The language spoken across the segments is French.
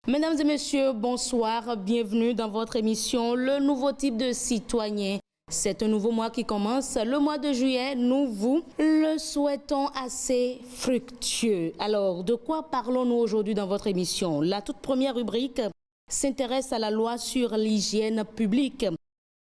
Mesdames et messieurs, bonsoir, bienvenue dans votre émission Le nouveau type de citoyen. C'est un nouveau mois qui commence. Le mois de juillet, nous vous le souhaitons assez fructueux. Alors, de quoi parlons-nous aujourd'hui dans votre émission? La toute première rubrique s'intéresse à la loi sur l'hygiène publique.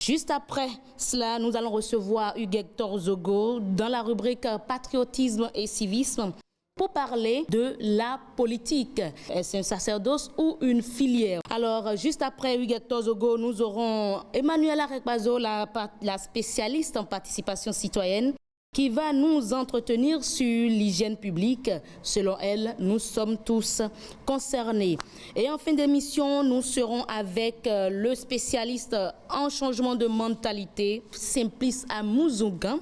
Juste après cela, nous allons recevoir Hugues-Hector Zogo dans la rubrique Patriotisme et civisme pour parler de la politique. Est-ce un sacerdoce ou une filière? Alors, juste après Hugues-Hector Zogo, nous aurons Emmanuela Arekbazo, la spécialiste en participation citoyenne, qui va nous entretenir sur l'hygiène publique. Selon elle, nous sommes tous concernés. Et en fin d'émission, nous serons avec le spécialiste en changement de mentalité, Simplice Amuzungan,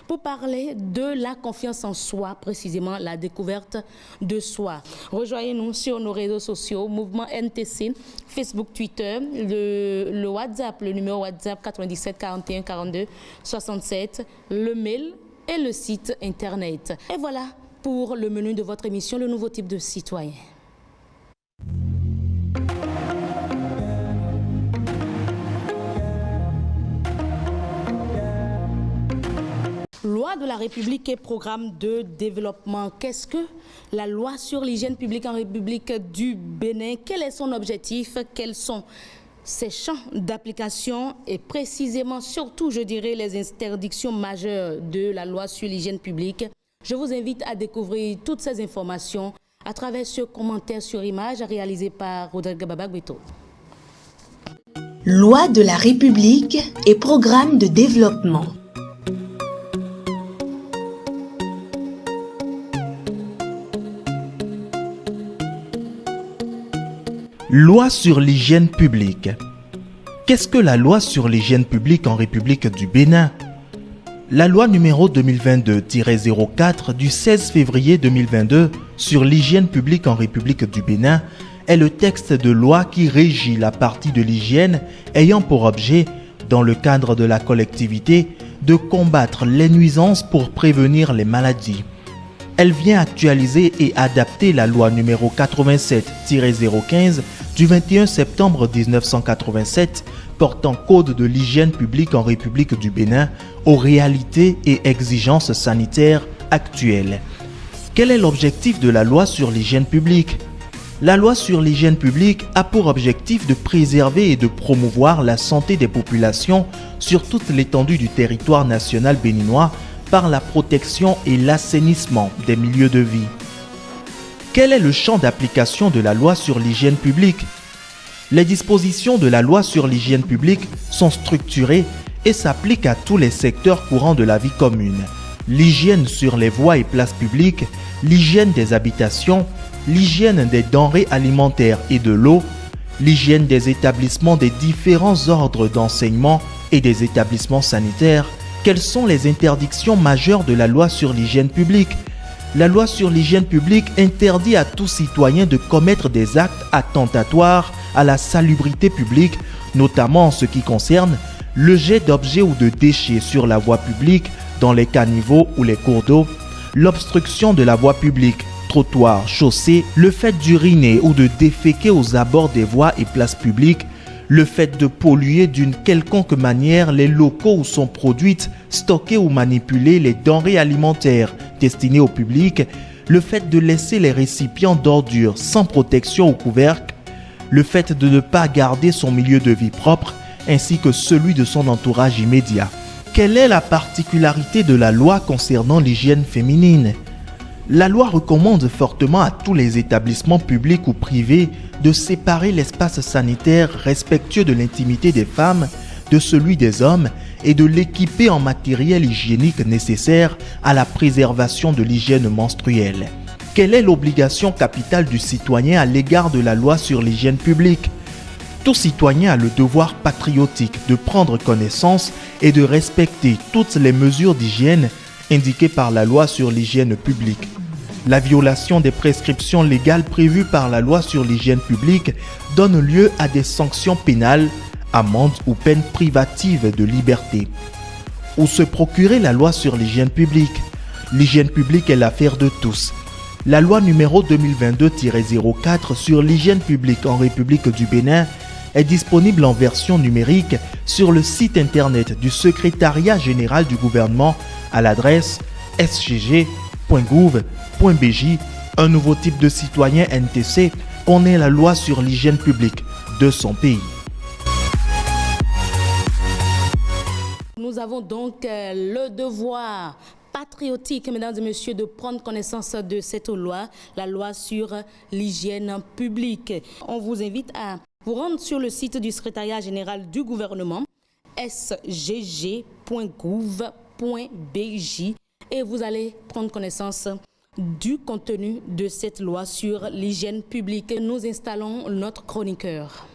pour parler de la confiance en soi, précisément la découverte de soi. Rejoignez-nous sur nos réseaux sociaux, Mouvement NTC, Facebook, Twitter, le WhatsApp, le numéro WhatsApp 97 41 42 67, le mail et le site internet. Et voilà pour le menu de votre émission, le nouveau type de citoyen. Loi de la République et programme de développement. Qu'est-ce que la loi sur l'hygiène publique en République du Bénin? Quel est son objectif? Quels sont ces champs d'application et précisément, surtout, je dirais, les interdictions majeures de la loi sur l'hygiène publique? Je vous invite à découvrir toutes ces informations à travers ce commentaire sur image réalisé par Rodrigue Babagbeto. Loi de la République et programme de développement. Loi sur l'hygiène publique. Qu'est-ce que la loi sur l'hygiène publique en République du Bénin? La loi numéro 2022-04 du 16 février 2022 sur l'hygiène publique en République du Bénin est le texte de loi qui régit la partie de l'hygiène ayant pour objet, dans le cadre de la collectivité, de combattre les nuisances pour prévenir les maladies. Elle vient actualiser et adapter la loi numéro 87-015 du 21 septembre 1987 portant Code de l'hygiène publique en République du Bénin aux réalités et exigences sanitaires actuelles. Quel est l'objectif de la loi sur l'hygiène publique? La loi sur l'hygiène publique a pour objectif de préserver et de promouvoir la santé des populations sur toute l'étendue du territoire national béninois par la protection et l'assainissement des milieux de vie. Quel est le champ d'application de la loi sur l'hygiène publique? Les dispositions de la loi sur l'hygiène publique sont structurées et s'appliquent à tous les secteurs courants de la vie commune. L'hygiène sur les voies et places publiques, l'hygiène des habitations, l'hygiène des denrées alimentaires et de l'eau, l'hygiène des établissements des différents ordres d'enseignement et des établissements sanitaires. Quelles sont les interdictions majeures de la loi sur l'hygiène publique? La loi sur l'hygiène publique interdit à tout citoyen de commettre des actes attentatoires à la salubrité publique, notamment en ce qui concerne le jet d'objets ou de déchets sur la voie publique, dans les caniveaux ou les cours d'eau, l'obstruction de la voie publique, trottoirs, chaussées, le fait d'uriner ou de déféquer aux abords des voies et places publiques, le fait de polluer d'une quelconque manière les locaux où sont produites, stockées ou manipulées les denrées alimentaires destinées au public, le fait de laisser les récipients d'ordures sans protection ou couvercle, le fait de ne pas garder son milieu de vie propre, ainsi que celui de son entourage immédiat. Quelle est la particularité de la loi concernant l'hygiène féminine? La loi recommande fortement à tous les établissements publics ou privés de séparer l'espace sanitaire respectueux de l'intimité des femmes de celui des hommes et de l'équiper en matériel hygiénique nécessaire à la préservation de l'hygiène menstruelle. Quelle est l'obligation capitale du citoyen à l'égard de la loi sur l'hygiène publique? Tout citoyen a le devoir patriotique de prendre connaissance et de respecter toutes les mesures d'hygiène indiquées par la loi sur l'hygiène publique. La violation des prescriptions légales prévues par la loi sur l'hygiène publique donne lieu à des sanctions pénales, amendes ou peines privatives de liberté. Où se procurer la loi sur l'hygiène publique? L'hygiène publique est l'affaire de tous. La loi numéro 2022-04 sur l'hygiène publique en République du Bénin est disponible en version numérique sur le site internet du Secrétariat général du gouvernement à l'adresse sgg.gouv.bj. Un nouveau type de citoyen NTC connaît la loi sur l'hygiène publique de son pays. Nous avons donc le devoir patriotique, mesdames et messieurs, de prendre connaissance de cette loi, la loi sur l'hygiène publique. On vous invite à vous rendre sur le site du secrétariat général du gouvernement, sgg.gouv.bj, et vous allez prendre connaissance du contenu de cette loi sur l'hygiène publique. Nous installons notre chroniqueur.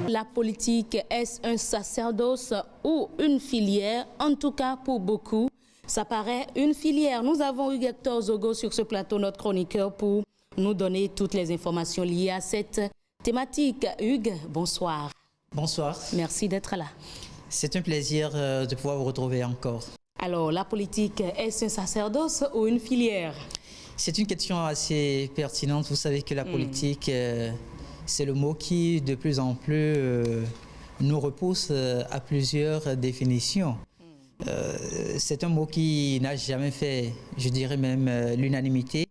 La politique, est-ce un sacerdoce ou une filière? En tout cas, pour beaucoup, ça paraît une filière. Nous avons eu Hector Zogo sur ce plateau, notre chroniqueur, pour nous donner toutes les informations liées à cette thématique. Hugues, bonsoir. Bonsoir. Merci d'être là. C'est un plaisir de pouvoir vous retrouver encore. Alors, la politique, est-ce un sacerdoce ou une filière? C'est une question assez pertinente. Vous savez que la politique... c'est le mot qui, de plus en plus, nous repousse à plusieurs définitions. C'est un mot qui n'a jamais fait, je dirais même, l'unanimité.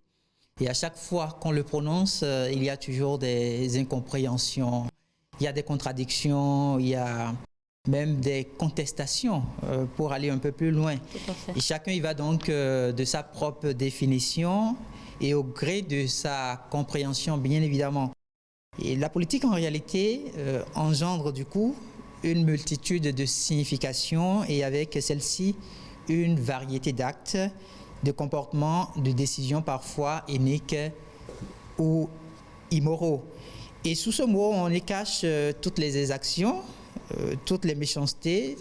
Et à chaque fois qu'on le prononce, il y a toujours des incompréhensions, il y a des contradictions, il y a même des contestations pour aller un peu plus loin. Tout à fait. Et chacun y va donc de sa propre définition et au gré de sa compréhension, bien évidemment. Et la politique, en réalité, engendre du coup une multitude de significations et avec celle-ci, une variété d'actes, de comportements, de décisions parfois iniques ou immoraux. Et sous ce mot, on y cache toutes les exactions, toutes les méchancetés,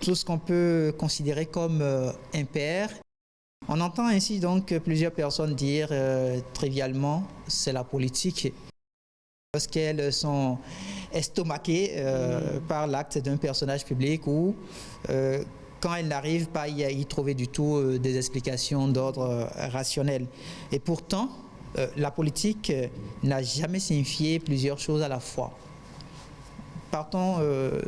tout ce qu'on peut considérer comme impair. On entend ainsi donc plusieurs personnes dire trivialement, c'est la politique. Lorsqu'elles sont estomaquées par l'acte d'un personnage public ou quand elles n'arrivent pas à y trouver du tout des explications d'ordre rationnel. Et pourtant, la politique n'a jamais signifié plusieurs choses à la fois. Partons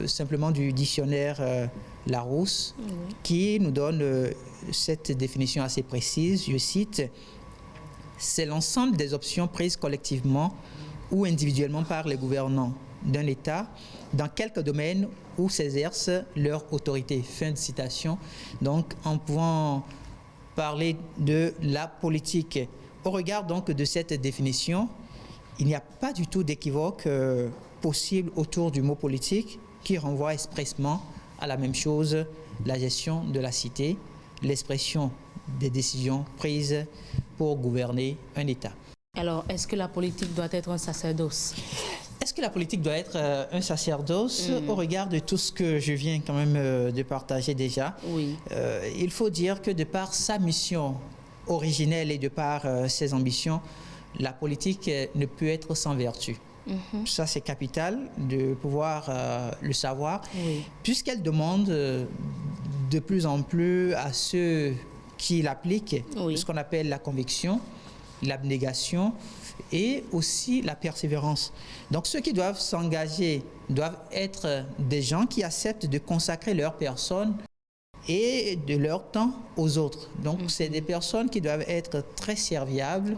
simplement du dictionnaire Larousse qui nous donne cette définition assez précise. Je cite, « C'est l'ensemble des options prises collectivement ou individuellement par les gouvernants d'un État dans quelques domaines où s'exerce leur autorité. » Fin de citation. Donc, en pouvant parler de la politique. Au regard donc de cette définition, il n'y a pas du tout d'équivoque possible autour du mot politique qui renvoie expressément à la même chose, la gestion de la cité, l'expression des décisions prises pour gouverner un État. Alors, est-ce que la politique doit être un sacerdoce? Est-ce que la politique doit être un sacerdoce au regard de tout ce que je viens quand même de partager déjà? Oui. Il faut dire que de par sa mission originelle et de par ses ambitions, la politique ne peut être sans vertu. Ça, c'est capital de pouvoir le savoir, puisqu'elle demande de plus en plus à ceux qui l'appliquent ce qu'on appelle la conviction, l'abnégation et aussi la persévérance. Donc ceux qui doivent s'engager doivent être des gens qui acceptent de consacrer leur personne et de leur temps aux autres. Donc c'est des personnes qui doivent être très serviables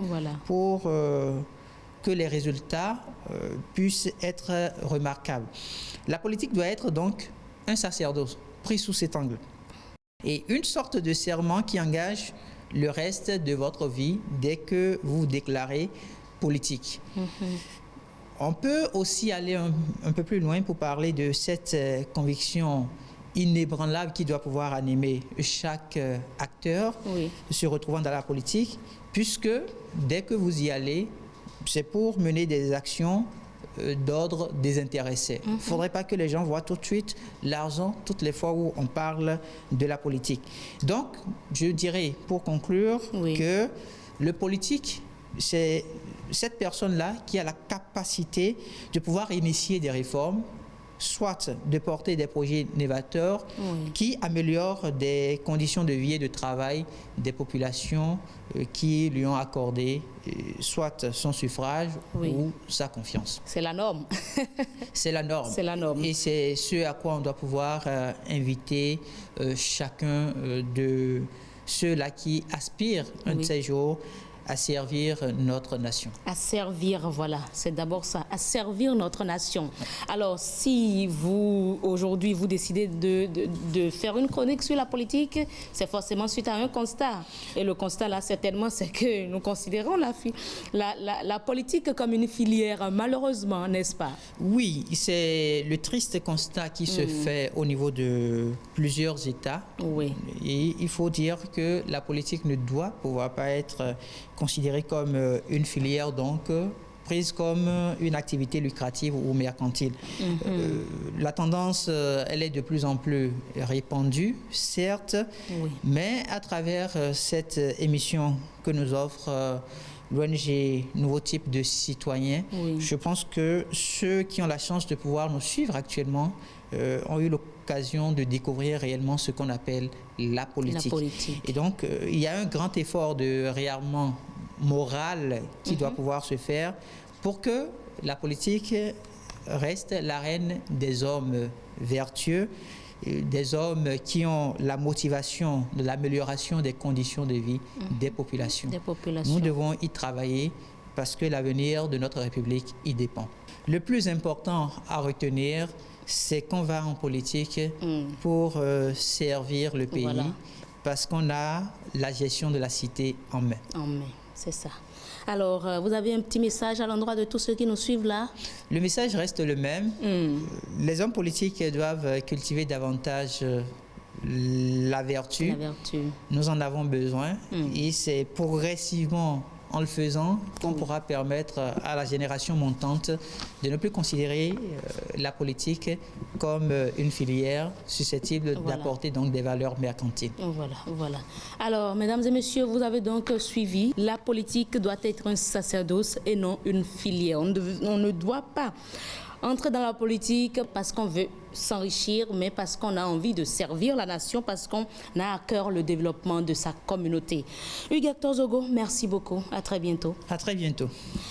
pour que les résultats puissent être remarquables. La politique doit être donc un sacerdoce pris sous cet angle et une sorte de serment qui engage le reste de votre vie dès que vous vous déclarez politique. On peut aussi aller un peu plus loin pour parler de cette conviction inébranlable qui doit pouvoir animer chaque acteur se retrouvant dans la politique, puisque dès que vous y allez, c'est pour mener des actions d'ordre désintéressé. Il ne faudrait pas que les gens voient tout de suite l'argent toutes les fois où on parle de la politique. Donc, je dirais, pour conclure, que le politique, c'est cette personne-là qui a la capacité de pouvoir initier des réformes, soit de porter des projets novateurs qui améliorent des conditions de vie et de travail des populations qui lui ont accordé soit son suffrage ou sa confiance. C'est la norme. C'est la norme. C'est la norme. Et c'est ce à quoi on doit pouvoir inviter chacun de ceux-là qui aspirent un de ces jours à servir notre nation. À servir, voilà, c'est d'abord ça, à servir notre nation. Alors, si vous, aujourd'hui, vous décidez de faire une chronique sur la politique, c'est forcément suite à un constat. Et le constat, là, certainement, c'est que nous considérons la politique comme une filière, malheureusement, n'est-ce pas? Oui, c'est le triste constat qui se fait au niveau de plusieurs États. Oui. Et il faut dire que la politique ne doit pouvoir pas être considérée comme une filière, donc prise comme une activité lucrative ou mercantile. La tendance, elle est de plus en plus répandue, certes, mais à travers cette émission que nous offre l'ONG Nouveau Type de Citoyens, je pense que ceux qui ont la chance de pouvoir nous suivre actuellement ont eu l'occasion de découvrir réellement ce qu'on appelle la politique. Et donc, il y a un grand effort de réarmement moral qui doit pouvoir se faire pour que la politique reste l'arène des hommes vertueux, des hommes qui ont la motivation de l'amélioration des conditions de vie des populations. Nous devons y travailler parce que l'avenir de notre République y dépend. Le plus important à retenir, c'est qu'on va en politique pour servir le pays, parce qu'on a la gestion de la cité en main. En main, c'est ça. Alors, vous avez un petit message à l'endroit de tous ceux qui nous suivent là? Le message reste le même. Les hommes politiques doivent cultiver davantage la vertu. Nous en avons besoin et c'est progressivement en le faisant qu'on pourra permettre à la génération montante de ne plus considérer la politique comme une filière susceptible d'apporter donc des valeurs mercantiles. Voilà. Alors, mesdames et messieurs, vous avez donc suivi. La politique doit être un sacerdoce et non une filière. On ne doit pas entrer dans la politique parce qu'on veut s'enrichir, mais parce qu'on a envie de servir la nation, parce qu'on a à cœur le développement de sa communauté. Hugues Hector Zogo, merci beaucoup. À très bientôt. À très bientôt.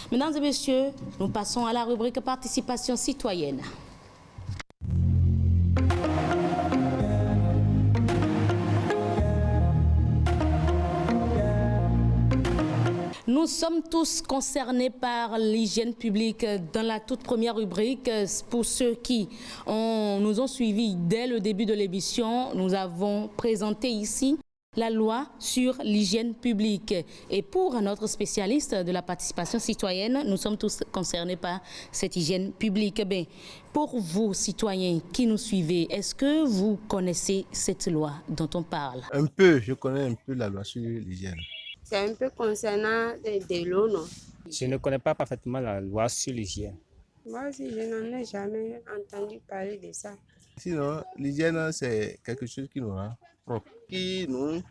Mesdames et messieurs, nous passons à la rubrique participation citoyenne. Nous sommes tous concernés par l'hygiène publique. Dans la toute première rubrique, pour ceux qui nous ont suivis dès le début de l'émission, nous avons présenté ici la loi sur l'hygiène publique. Et pour notre spécialiste de la participation citoyenne, nous sommes tous concernés par cette hygiène publique. Bien, pour vous, citoyens qui nous suivez, est-ce que vous connaissez cette loi dont on parle? Un peu, je connais un peu la loi sur l'hygiène. C'est un peu concernant de l'eau, non? Je ne connais pas parfaitement la loi sur l'hygiène. Moi aussi, je n'en ai jamais entendu parler de ça. Sinon, l'hygiène, c'est quelque chose qui nous rend propre, qui nous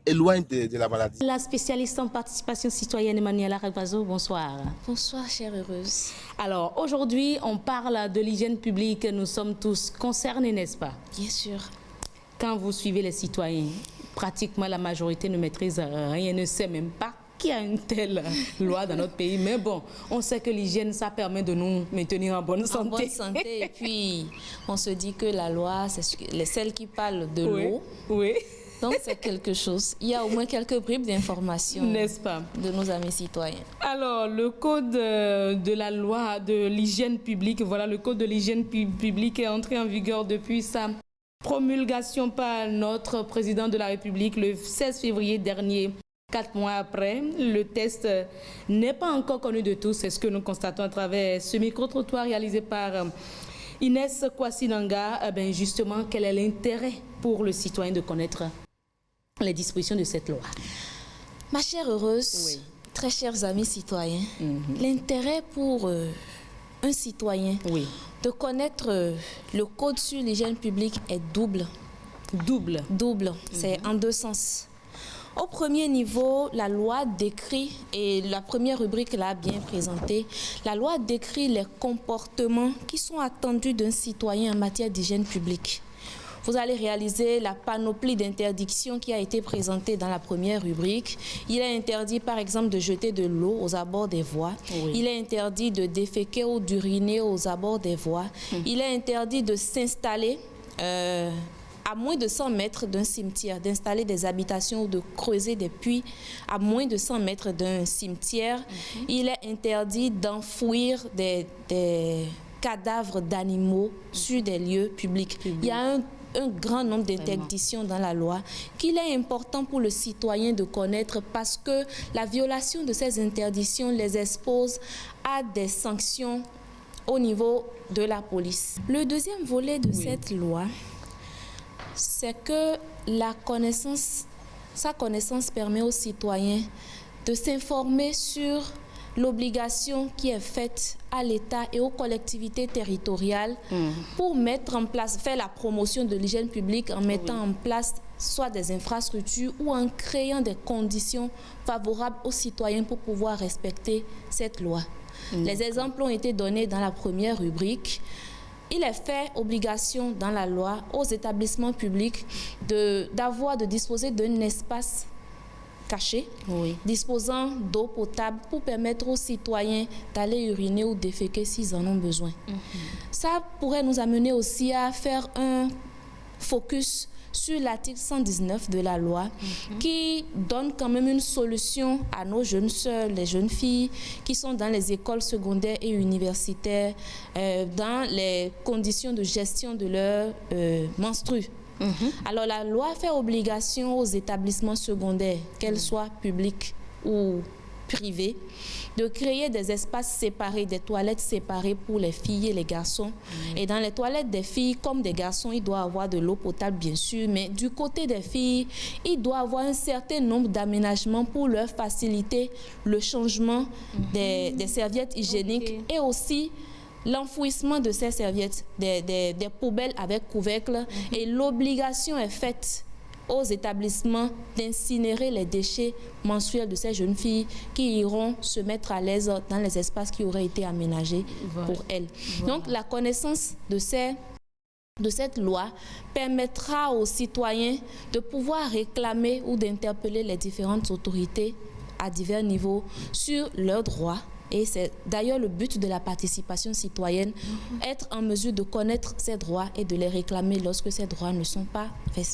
éloigne de la maladie. La spécialiste en participation citoyenne Emmanuela Revazo, bonsoir. Bonsoir, chère heureuse. Alors, aujourd'hui, on parle de l'hygiène publique. Nous sommes tous concernés, n'est-ce pas? Bien sûr. Quand vous suivez les citoyens, pratiquement la majorité ne maîtrise rien, ne sait même pas qu'il y a une telle loi dans notre pays. Mais bon, on sait que l'hygiène, ça permet de nous maintenir en bonne santé. En bonne santé. Et puis, on se dit que la loi, c'est celle qui parle de l'eau. Oui. Donc, c'est quelque chose. Il y a au moins quelques bribes d'informations, n'est-ce pas, de nos amis citoyens. Alors, le code de la loi de l'hygiène publique, voilà, le code de l'hygiène publique est entré en vigueur depuis sa promulgation par notre président de la République le 16 février dernier. 4 mois après, le test n'est pas encore connu de tous. C'est ce que nous constatons à travers ce micro-trottoir réalisé par Inès Kwasi-Nanga. Justement, quel est l'intérêt pour le citoyen de connaître les dispositions de cette loi? Ma chère heureuse, très chers amis citoyens, l'intérêt pour un citoyen de connaître le code sur l'hygiène publique est double. Double. C'est en deux sens. Au premier niveau, la loi décrit, et la première rubrique l'a bien présentée, la loi décrit les comportements qui sont attendus d'un citoyen en matière d'hygiène publique. Vous allez réaliser la panoplie d'interdictions qui a été présentée dans la première rubrique. Il est interdit, par exemple, de jeter de l'eau aux abords des voies. Oui. Il est interdit de déféquer ou d'uriner aux abords des voies. Il est interdit de s'installer à moins de 100 mètres d'un cimetière, d'installer des habitations ou de creuser des puits à moins de 100 mètres d'un cimetière. Il est interdit d'enfouir des cadavres d'animaux sur des lieux publics. Il y a un grand nombre d'interdictions dans la loi qu'il est important pour le citoyen de connaître parce que la violation de ces interdictions les expose à des sanctions au niveau de la police. Le deuxième volet de cette loi, c'est que sa connaissance permet aux citoyens de s'informer sur l'obligation qui est faite à l'État et aux collectivités territoriales pour mettre en place, faire la promotion de l'hygiène publique en mettant en place soit des infrastructures ou en créant des conditions favorables aux citoyens pour pouvoir respecter cette loi. Les exemples ont été donnés dans la première rubrique. Il est fait obligation dans la loi aux établissements publics de disposer d'un espace caché, disposant d'eau potable pour permettre aux citoyens d'aller uriner ou déféquer s'ils en ont besoin. Ça pourrait nous amener aussi à faire un focus sur l'article 119 de la loi qui donne quand même une solution à nos jeunes sœurs, les jeunes filles qui sont dans les écoles secondaires et universitaires, dans les conditions de gestion de leur menstrues. Alors la loi fait obligation aux établissements secondaires, qu'elles soient publics ou privés, de créer des espaces séparés, des toilettes séparées pour les filles et les garçons. Et dans les toilettes des filles comme des garçons, il doit y avoir de l'eau potable bien sûr, mais du côté des filles, il doit y avoir un certain nombre d'aménagements pour leur faciliter le changement des serviettes hygiéniques et aussi l'enfouissement de ces serviettes, des poubelles avec couvercle. Et l'obligation est faite aux établissements d'incinérer les déchets menstruels de ces jeunes filles qui iront se mettre à l'aise dans les espaces qui auraient été aménagés pour elles. Donc la connaissance de cette loi permettra aux citoyens de pouvoir réclamer ou d'interpeller les différentes autorités à divers niveaux sur leurs droits. Et c'est d'ailleurs le but de la participation citoyenne, être en mesure de connaître ses droits et de les réclamer lorsque ces droits ne sont pas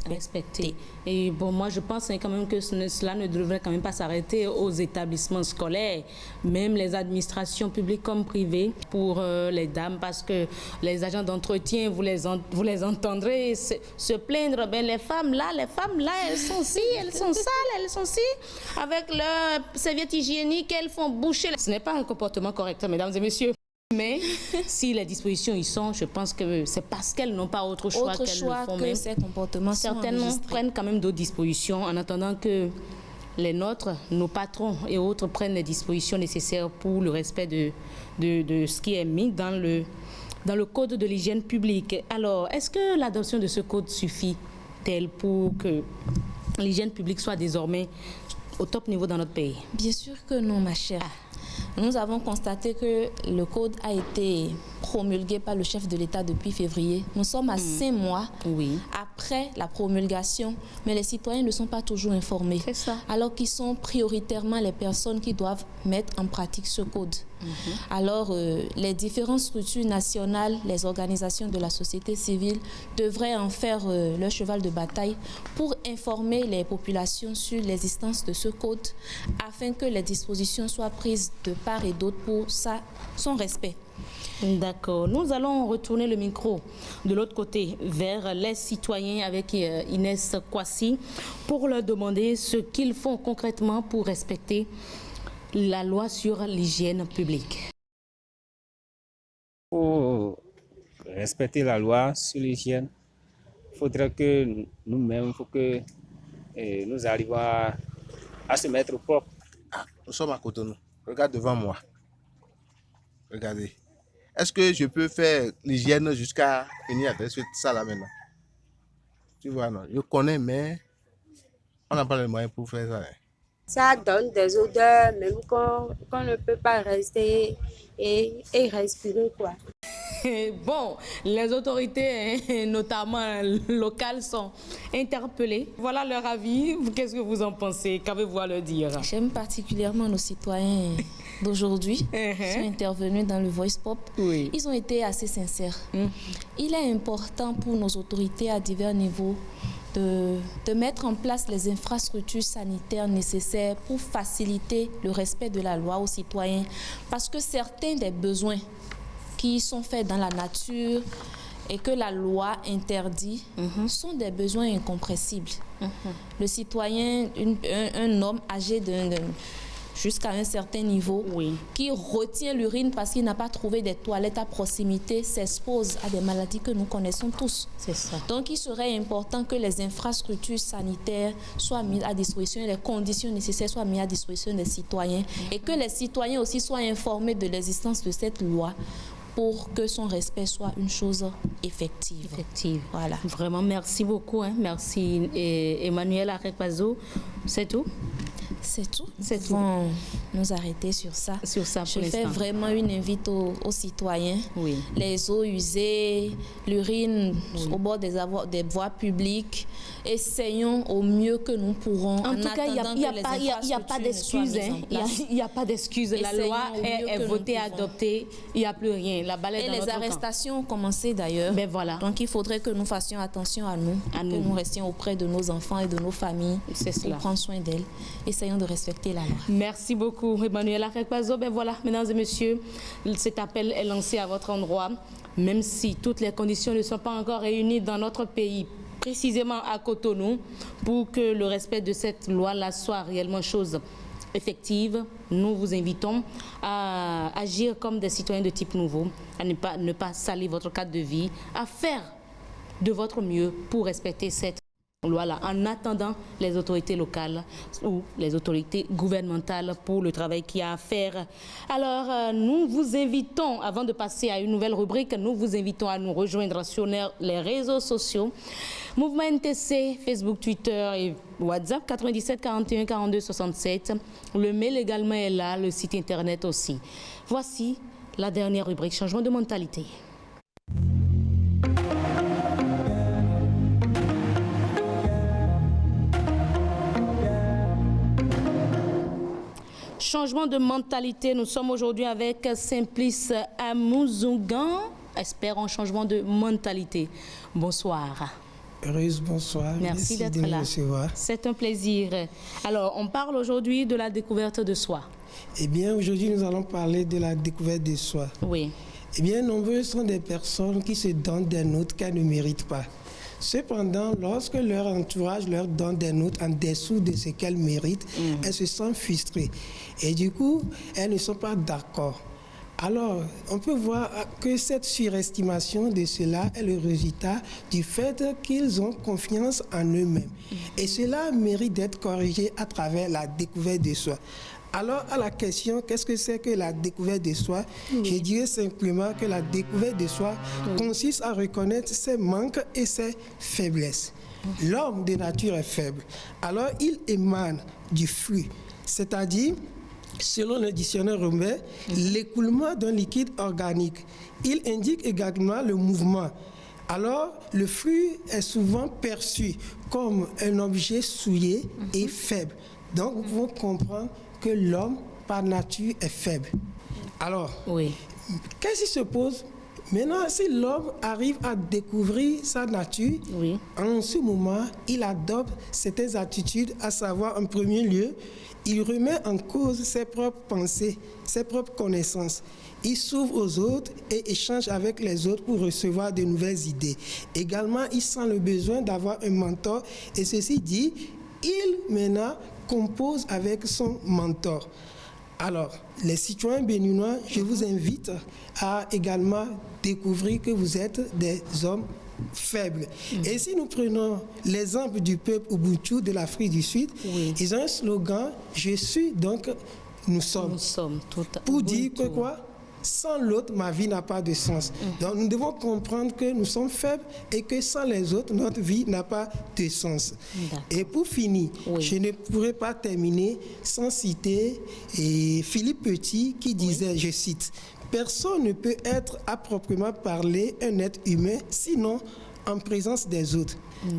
respectés. Et bon, moi je pense quand même que cela ne devrait quand même pas s'arrêter aux établissements scolaires, même les administrations publiques comme privées pour les dames, parce que les agents d'entretien, vous les entendrez se plaindre, ben les femmes là, elles sont ci, elles sont sales, elles sont ci, avec leurs serviettes hygiéniques, elles font boucher. Ce n'est pas un comportement correct, mesdames et messieurs. Mais si les dispositions y sont, je pense que c'est parce qu'elles n'ont pas autre choix qu'elles le font même. Ces comportements certainement prennent quand même d'autres dispositions en attendant que les nôtres, nos patrons et autres prennent les dispositions nécessaires pour le respect de ce qui est mis dans le code de l'hygiène publique. Alors, est-ce que l'adoption de ce code suffit-elle pour que l'hygiène publique soit désormais au top niveau dans notre pays? Bien sûr que non, ma chère. Nous avons constaté que le code a été promulgué par le chef de l'État depuis février. Nous sommes à 5 mois après la promulgation, mais les citoyens ne sont pas toujours informés. C'est ça. Alors qu'ils sont prioritairement les personnes qui doivent mettre en pratique ce code. Alors, les différentes structures nationales, les organisations de la société civile devraient en faire leur cheval de bataille pour informer les populations sur l'existence de ce code afin que les dispositions soient prises de part et d'autre pour son respect. D'accord. Nous allons retourner le micro de l'autre côté vers les citoyens avec Inès Kwasi pour leur demander ce qu'ils font concrètement pour respecter la loi sur l'hygiène publique. Pour respecter la loi sur l'hygiène, il faudrait que nous-mêmes, nous arrivions à se mettre propre. Nous sommes à Cotonou. Regarde devant moi. Regardez. Est-ce que je peux faire l'hygiène jusqu'à finir avec ça là maintenant? Tu vois, non? Je connais, mais On n'a pas les moyens pour faire ça. Hein. Ça donne des odeurs, même qu'on ne peut pas rester et respirer, quoi. Bon, les autorités, notamment locales, sont interpellées. Voilà leur avis. Qu'est-ce que vous en pensez? Qu'avez-vous à leur dire? J'aime particulièrement nos citoyens d'aujourd'hui qui sont intervenus dans le Voice Pop. Oui. Ils ont été assez sincères. Il est important pour nos autorités à divers niveaux de mettre en place les infrastructures sanitaires nécessaires pour faciliter le respect de la loi aux citoyens. Parce que certains des besoins qui sont faits dans la nature et que la loi interdit sont des besoins incompressibles. Le citoyen, un homme âgé jusqu'à un certain niveau, qui retient l'urine parce qu'il n'a pas trouvé des toilettes à proximité, s'expose à des maladies que nous connaissons tous. C'est ça. Donc, il serait important que les infrastructures sanitaires soient mises à disposition, les conditions nécessaires soient mises à disposition des citoyens et que les citoyens aussi soient informés de l'existence de cette loi pour que son respect soit une chose effective. Voilà. Vraiment, merci beaucoup. Hein. Merci Emmanuel Arekpazo. C'est tout? C'est tout. Nous devons nous arrêter sur ça. Sur ça pour Je fais vraiment une invite aux citoyens. Oui. Les eaux usées, l'urine au bord des voies publiques. Essayons au mieux que nous pourrons. En tout cas, il n'y a pas d'excuses. Il n'y a pas d'excuses. La loi est votée, adoptée. Il n'y a plus rien. La balle est dans notre camp. Et les arrestations ont commencé d'ailleurs. Ben voilà. Donc il faudrait que nous fassions attention à nous. Que nous restions auprès de nos enfants et de nos familles. Pour prendre soin d'elles. Essayons de respecter la loi. Merci beaucoup, Emmanuel Arekpazo. Ben voilà, mesdames et messieurs, cet appel est lancé à votre endroit. Même si toutes les conditions ne sont pas encore réunies dans notre pays, précisément à Cotonou, pour que le respect de cette loi-là soit réellement chose effective, nous vous invitons à agir comme des citoyens de type nouveau, à ne pas salir votre cadre de vie, à faire de votre mieux pour respecter cette loi-là, en attendant les autorités locales ou les autorités gouvernementales pour le travail qu'il y a à faire. Alors, nous vous invitons, avant de passer à une nouvelle rubrique, nous vous invitons à nous rejoindre sur les réseaux sociaux. Mouvement NTC, Facebook, Twitter et WhatsApp 97 41 42 67. Le mail également est là, le site internet aussi. Voici la dernière rubrique, changement de mentalité. Changement de mentalité, nous sommes aujourd'hui avec Simplice Amouzougan, expert en changement de mentalité. Bonsoir. Heureuse, bonsoir. Merci d'être là. C'est un plaisir. Alors, on parle aujourd'hui de la découverte de soi. Eh bien, aujourd'hui, nous allons parler de la découverte de soi. Oui. Eh bien, nombreuses sont des personnes qui se donnent des notes qu'elles ne méritent pas. Cependant, lorsque leur entourage leur donne des notes en dessous de ce qu'elles méritent, elles se sentent frustrées. Et du coup, elles ne sont pas d'accord. Alors, on peut voir que cette surestimation de cela est le résultat du fait qu'ils ont confiance en eux-mêmes. Et cela mérite d'être corrigé à travers la découverte de soi. Alors, à la question, qu'est-ce que c'est que la découverte de soi? Je dirais simplement que la découverte de soi consiste à reconnaître ses manques et ses faiblesses. L'homme de nature est faible. Alors, il émane du flux, c'est-à-dire, selon le dictionnaire Rombay, l'écoulement d'un liquide organique. Il indique également le mouvement. Alors, le flux est souvent perçu comme un objet souillé et faible. Donc, vous pouvez comprendre que l'homme, par nature, est faible. Alors, qu'est-ce qui se pose? Maintenant, si l'homme arrive à découvrir sa nature, en ce moment, il adopte certaines attitudes, à savoir, en premier lieu, il remet en cause ses propres pensées, ses propres connaissances. Il s'ouvre aux autres et échange avec les autres pour recevoir de nouvelles idées. Également, il sent le besoin d'avoir un mentor. Et ceci dit, il maintenant compose avec son mentor. Alors, les citoyens béninois, je vous invite à également découvrir que vous êtes des hommes faibles. Et si nous prenons l'exemple du peuple Ubuntu de l'Afrique du Sud, ils ont un slogan, je suis donc nous sommes. Nous sommes tout pour dire que quoi? sans l'autre, ma vie n'a pas de sens. Donc nous devons comprendre que nous sommes faibles et que sans les autres, notre vie n'a pas de sens. Et pour finir, je ne pourrais pas terminer sans citer Philippe Petit qui disait, je cite, « Personne ne peut être à proprement parler un être humain, sinon en présence des autres. »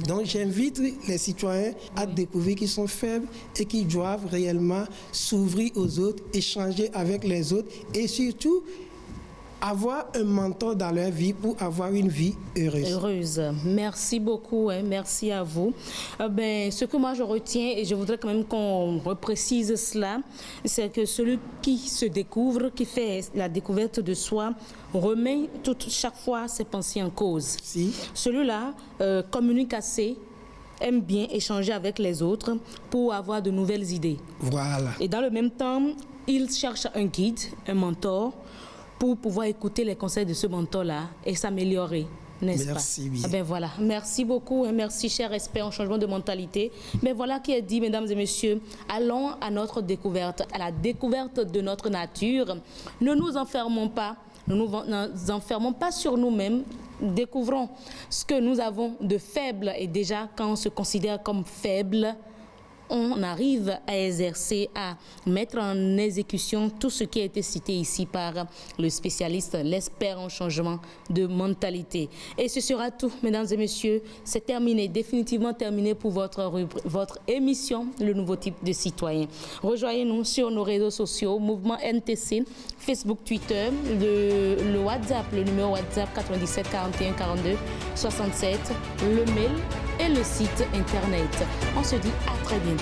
Donc j'invite les citoyens à découvrir qu'ils sont faibles et qu'ils doivent réellement s'ouvrir aux autres, échanger avec les autres et surtout avoir un mentor dans leur vie pour avoir une vie heureuse. Merci beaucoup, merci à vous. Ce que moi je retiens, et je voudrais quand même qu'on reprécise cela, c'est que celui qui se découvre, qui fait la découverte de soi, remet chaque fois ses pensées en cause. Si. Celui-là communique assez, aime bien échanger avec les autres pour avoir de nouvelles idées. Voilà. Et dans le même temps, il cherche un guide, un mentor, pour pouvoir écouter les conseils de ce mentor-là et s'améliorer, n'est-ce pas? Merci bien. Voilà. Merci beaucoup, merci cher Respect en changement de mentalité. Mais voilà qui est dit, mesdames et messieurs, allons à notre découverte, à la découverte de notre nature. Ne nous enfermons pas, ne nous enfermons pas sur nous-mêmes. Découvrons ce que nous avons de faible et déjà quand on se considère comme faible, on arrive à exercer, à mettre en exécution tout ce qui a été cité ici par le spécialiste, l'expert en changement de mentalité. Et ce sera tout, mesdames et messieurs. C'est terminé, définitivement terminé pour votre émission, Le Nouveau Type de Citoyen. Rejoignez-nous sur nos réseaux sociaux, Mouvement NTC, Facebook, Twitter, le WhatsApp, le numéro WhatsApp 97 41 42 67, le mail et le site internet. On se dit à très bientôt.